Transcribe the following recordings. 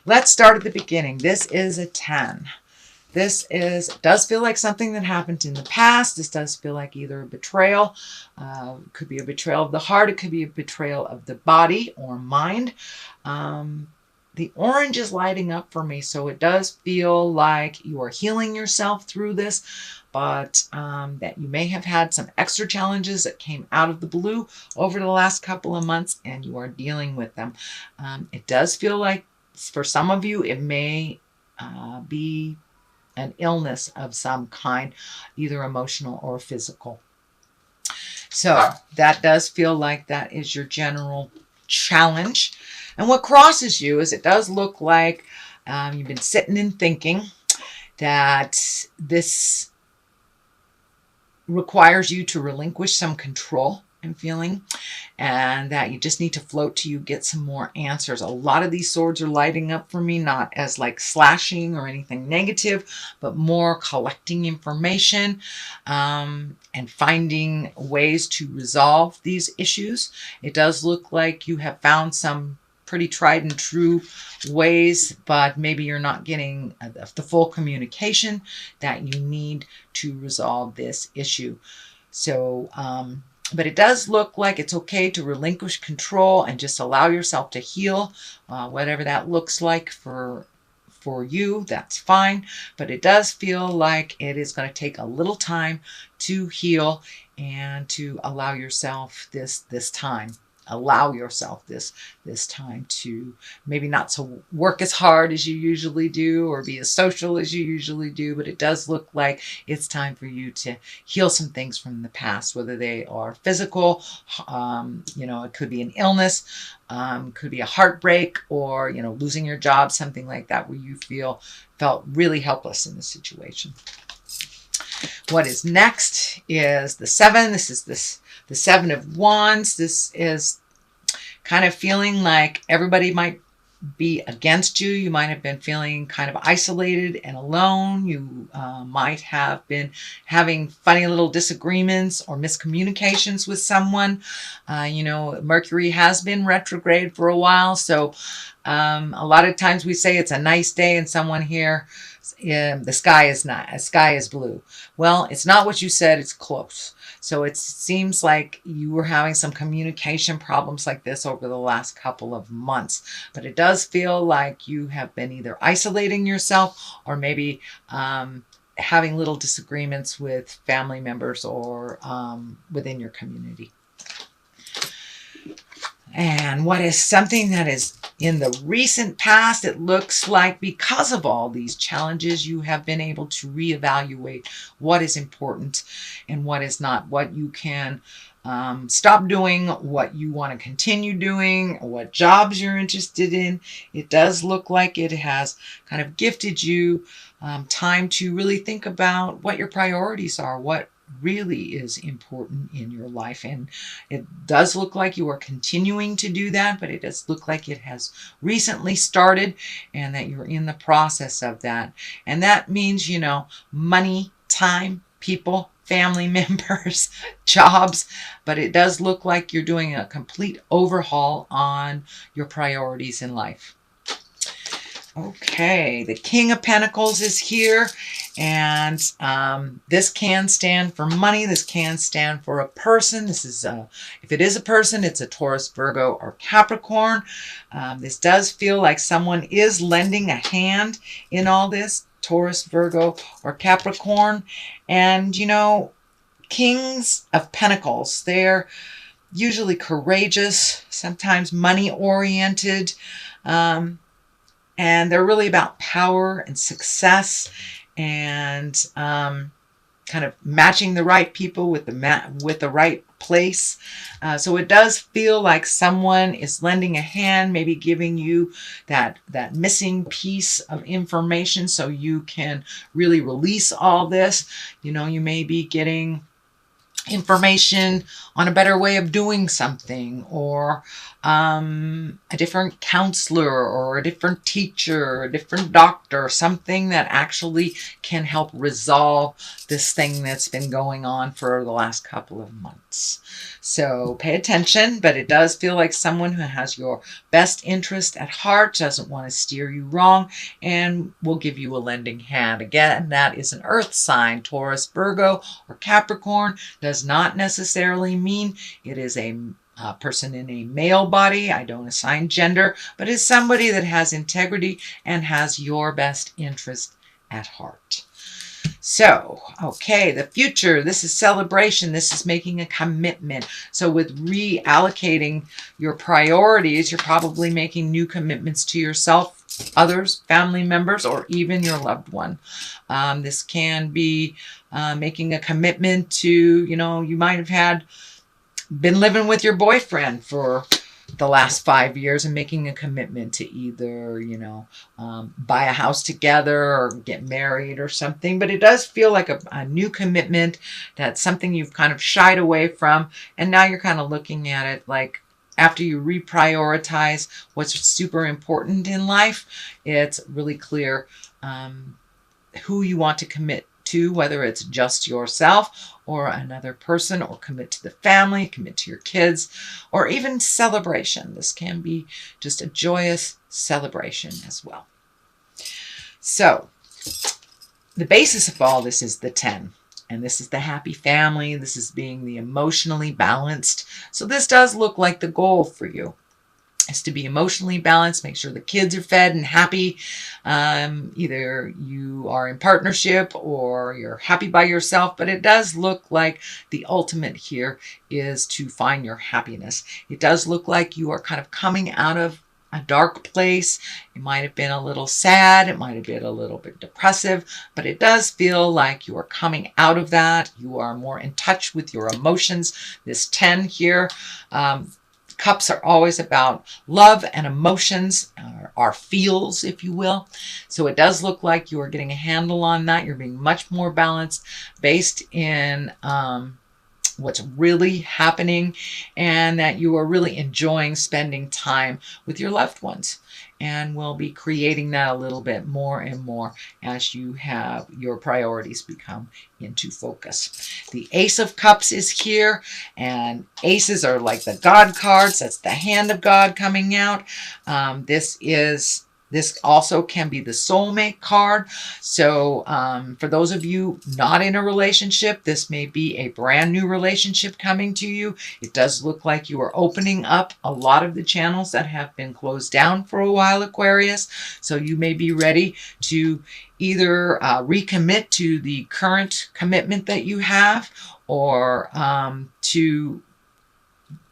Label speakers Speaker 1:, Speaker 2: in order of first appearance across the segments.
Speaker 1: Let's start at the beginning. This is a 10. Does feel like something that happened in the past. This does feel like either a betrayal. It could be a betrayal of the heart. It could be a betrayal of the body or mind. The orange is lighting up for me, so it does feel like you are healing yourself through this, but that you may have had some extra challenges that came out of the blue over the last couple of months, and you are dealing with them. It does feel like for some of you, it may be an illness of some kind, either emotional or physical. So that does feel like that is your general challenge. And what crosses you is it does look like you've been sitting and thinking that this requires you to relinquish some control and feeling, and that you just need to float till you get some more answers. A lot of these swords are lighting up for me, not as like slashing or anything negative, but more collecting information and finding ways to resolve these issues. It does look like you have found some pretty tried and true ways, but maybe you're not getting the full communication that you need to resolve this issue. So, but it does look like it's okay to relinquish control and just allow yourself to heal, whatever that looks like for you, that's fine. But it does feel like it is going to take a little time to heal and to allow yourself this time. Allow yourself this time to maybe not to work as hard as you usually do or be as social as you usually do, but it does look like it's time for you to heal some things from the past, whether they are physical, it could be an illness, could be a heartbreak, or, losing your job, something like that, where you felt really helpless in the situation. What is next is the 7. This is the 7 of Wands. This is kind of feeling like everybody might be against you. You might have been feeling kind of isolated and alone. You might have been having funny little disagreements or miscommunications with someone. Mercury has been retrograde for a while, so a lot of times we say it's a nice day and someone here, the sky is blue. Well, it's not what you said, it's close. So it seems like you were having some communication problems like this over the last couple of months. But it does feel like you have been either isolating yourself or maybe having little disagreements with family members or within your community. And what is something that is in the recent past, it looks like because of all these challenges, you have been able to reevaluate what is important and what is not, what you can stop doing, what you want to continue doing, what jobs you're interested in. It does look like it has kind of gifted you time to really think about what your priorities are, what really is important in your life. And it does look like you are continuing to do that, but it does look like it has recently started and that you're in the process of that. And that means, money, time, people, family members, jobs, but it does look like you're doing a complete overhaul on your priorities in life. Okay, the King of Pentacles is here, and this can stand for money. This can stand for a person. This is, if it is a person, it's a Taurus, Virgo, or Capricorn. This does feel like someone is lending a hand in all this, Taurus, Virgo, or Capricorn. And, Kings of Pentacles, they're usually courageous, sometimes money-oriented, and they're really about power and success and kind of matching the right people with the right place. So it does feel like someone is lending a hand, maybe giving you that missing piece of information so you can really release all this. You may be getting information on a better way of doing something, or a different counselor or a different teacher or a different doctor, something that actually can help resolve this thing that's been going on for the last couple of months. So pay attention, but it does feel like someone who has your best interest at heart, doesn't want to steer you wrong, and will give you a lending hand. Again, that is an earth sign. Taurus, Virgo, or Capricorn does not necessarily mean it is a person in a male body. I don't assign gender, but is somebody that has integrity and has your best interest at heart. So, okay, the future, this is celebration. This is making a commitment. So with reallocating your priorities, you're probably making new commitments to yourself, others, family members, or even your loved one. This can be making a commitment to, you might have been living with your boyfriend for the last 5 years and making a commitment to either, buy a house together or get married or something. But it does feel like a new commitment. That's something you've kind of shied away from. And now you're kind of looking at it like, after you reprioritize what's super important in life, it's really clear who you want to commit to, whether it's just yourself or another person, or commit to the family, commit to your kids, or even celebration. This can be just a joyous celebration as well. So the basis of all this is the 10. And this is the happy family. This is being the emotionally balanced. So this does look like the goal for you, is to be emotionally balanced, make sure the kids are fed and happy. Either you are in partnership or you're happy by yourself, but it does look like the ultimate here is to find your happiness. It does look like you are kind of coming out of a dark place. It might have been a little sad. It might have been a little bit depressive, but it does feel like you are coming out of that. You are more in touch with your emotions. This 10 here, cups are always about love and emotions, our feels, if you will. So it does look like you are getting a handle on that. You're being much more balanced based in what's really happening, and that you are really enjoying spending time with your loved ones. And we'll be creating that a little bit more and more as you have your priorities become into focus. The Ace of Cups is here, and aces are like the God cards. That's the hand of God coming out. This also can be the soulmate card. So for those of you not in a relationship, this may be a brand new relationship coming to you. It does look like you are opening up a lot of the channels that have been closed down for a while, Aquarius. So you may be ready to either recommit to the current commitment that you have, or to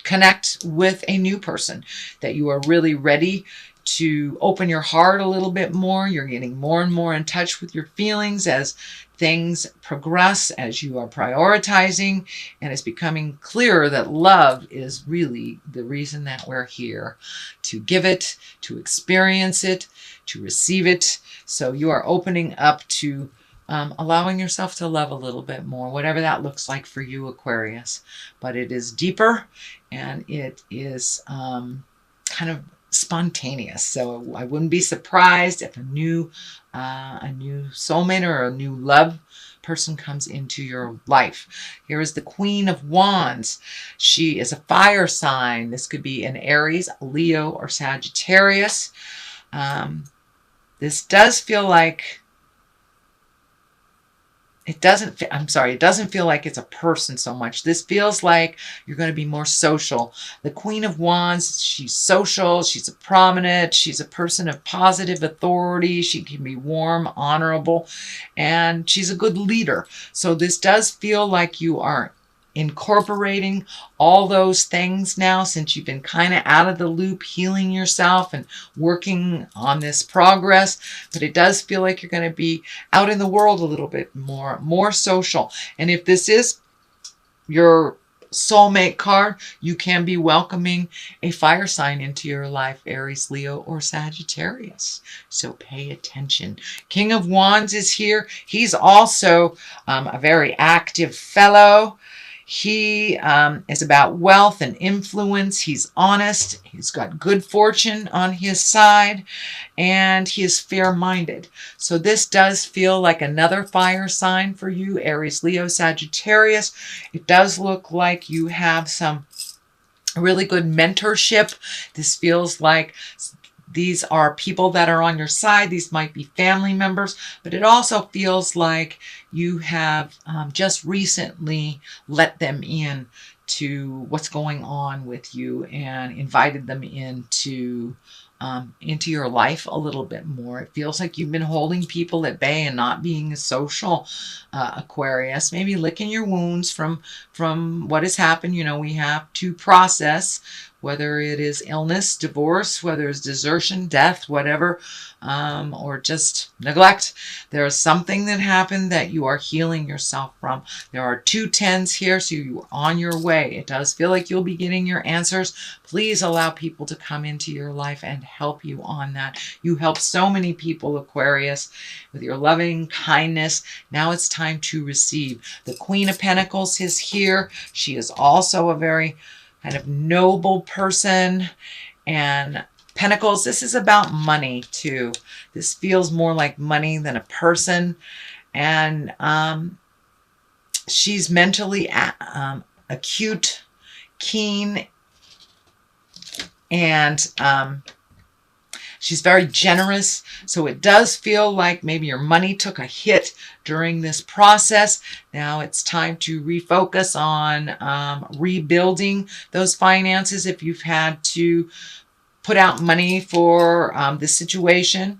Speaker 1: connect with a new person, that you are really ready to open your heart a little bit more. You're getting more and more in touch with your feelings as things progress, as you are prioritizing, and it's becoming clearer that love is really the reason that we're here, to give it, to experience it, to receive it. So you are opening up to allowing yourself to love a little bit more, whatever that looks like for you, Aquarius. But it is deeper, and it is kind of spontaneous. So I wouldn't be surprised if a new soulmate or a new love person comes into your life. Here is the Queen of Wands. She is a fire sign. This could be an Aries, Leo, or Sagittarius. This does feel like it doesn't feel like it's a person so much. This feels like you're going to be more social. The Queen of Wands, she's social, she's a prominent, she's a person of positive authority. She can be warm, honorable, and she's a good leader. So this does feel like you are incorporating all those things now, since you've been kind of out of the loop, healing yourself and working on this progress. But it does feel like you're going to be out in the world a little bit more social. And if this is your soulmate card, you can be welcoming a fire sign into your life, Aries, Leo, or Sagittarius. So pay attention. King of Wands is here. He's also a very active fellow. He is about wealth and influence. He's honest. He's got good fortune on his side, and he is fair-minded. So this does feel like another fire sign for you, Aries, Leo, Sagittarius. It does look like you have some really good mentorship. This feels like these are people that are on your side. These might be family members, but it also feels like you have just recently let them in to what's going on with you and invited them into your life a little bit more. It feels like you've been holding people at bay and not being a social, Aquarius. Maybe licking your wounds from what has happened. You know, we have to process, whether it is illness, divorce, whether it's desertion, death, whatever, or just neglect. There is something that happened that you are healing yourself from. There are 2 10s here, so you're on your way. It does feel like you'll be getting your answers. Please allow people to come into your life and help you on that. You help so many people, Aquarius, with your loving kindness. Now it's time to receive. The Queen of Pentacles is here. She is also a very kind of noble person. And Pentacles, this is about money too. This feels more like money than a person. And she's mentally acute, keen, and she's very generous. So it does feel like maybe your money took a hit during this process. Now it's time to refocus on rebuilding those finances if you've had to put out money for this situation.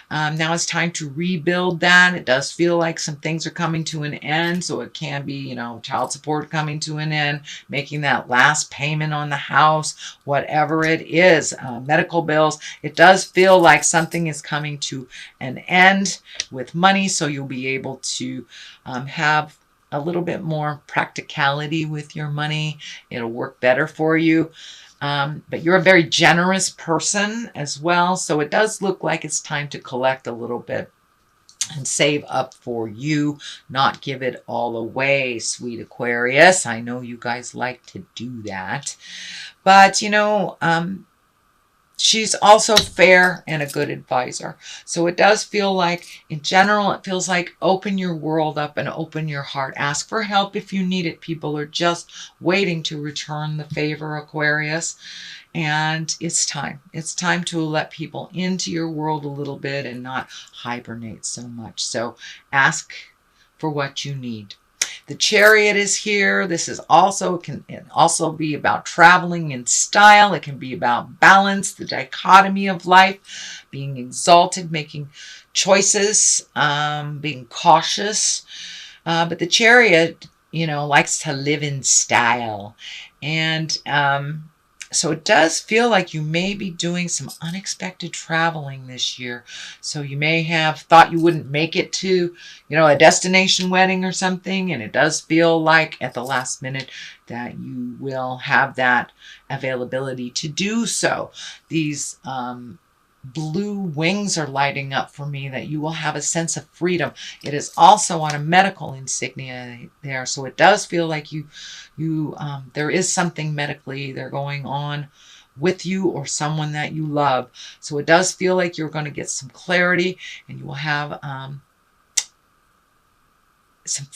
Speaker 1: Now it's time to rebuild that. It does feel like some things are coming to an end. So it can be, you know, child support coming to an end, making that last payment on the house, whatever it is, medical bills. It does feel like something is coming to an end with money. So you'll be able to have a little bit more practicality with your money. It'll work better for you. But you're a very generous person as well. So it does look like it's time to collect a little bit and save up for you, not give it all away, sweet Aquarius. I know you guys like to do that. But, you know, she's also fair and a good advisor. So it does feel like, in general, it feels like open your world up and open your heart. Ask for help if you need it. People are just waiting to return the favor, Aquarius. And it's time. It's time to let people into your world a little bit and not hibernate so much. So ask for what you need. The Chariot is here. This is also can also be about traveling in style. It can be about balance, the dichotomy of life, being exalted, making choices, being cautious. But the Chariot, you know, likes to live in style. And so it does feel like you may be doing some unexpected traveling this year. So you may have thought you wouldn't make it to, you know, a destination wedding or something. And it does feel like at the last minute that you will have that availability to do so. These blue wings are lighting up for me, that you will have a sense of freedom. It is also on a medical insignia there. So it does feel like there is something medically either going on with you or someone that you love. So it does feel like you're going to get some clarity, and you will have some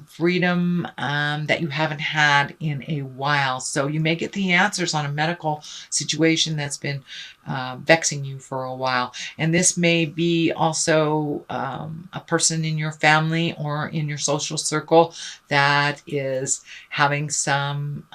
Speaker 1: freedom that you haven't had in a while. So you may get the answers on a medical situation that's been vexing you for a while. And this may be also a person in your family or in your social circle that is having some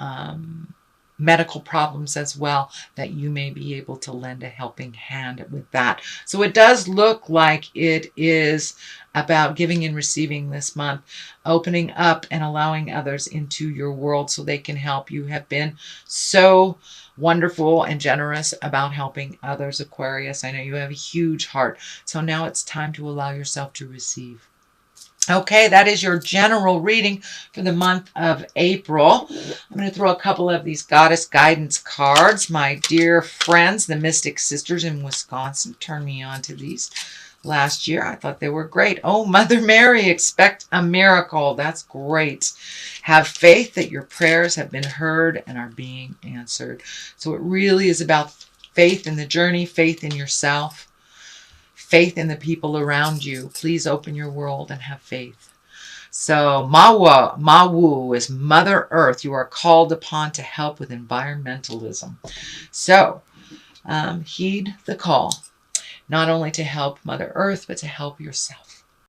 Speaker 1: medical problems as well, that you may be able to lend a helping hand with that. So it does look like it is about giving and receiving this month, opening up and allowing others into your world so they can help. You have been so wonderful and generous about helping others, Aquarius. I know you have a huge heart. So now it's time to allow yourself to receive. Okay, that is your general reading for the month of April. I'm going to throw a couple of these goddess guidance cards. My dear friends, the Mystic Sisters in Wisconsin, turned me on to these last year. I thought they were great. Oh, Mother Mary, expect a miracle. That's great. Have faith that your prayers have been heard and are being answered. So it really is about faith in the journey, faith in yourself, faith in the people around you. Please open your world and have faith. So Mawu is Mother Earth. You are called upon to help with environmentalism. So heed the call, not only to help Mother Earth, but to help yourself.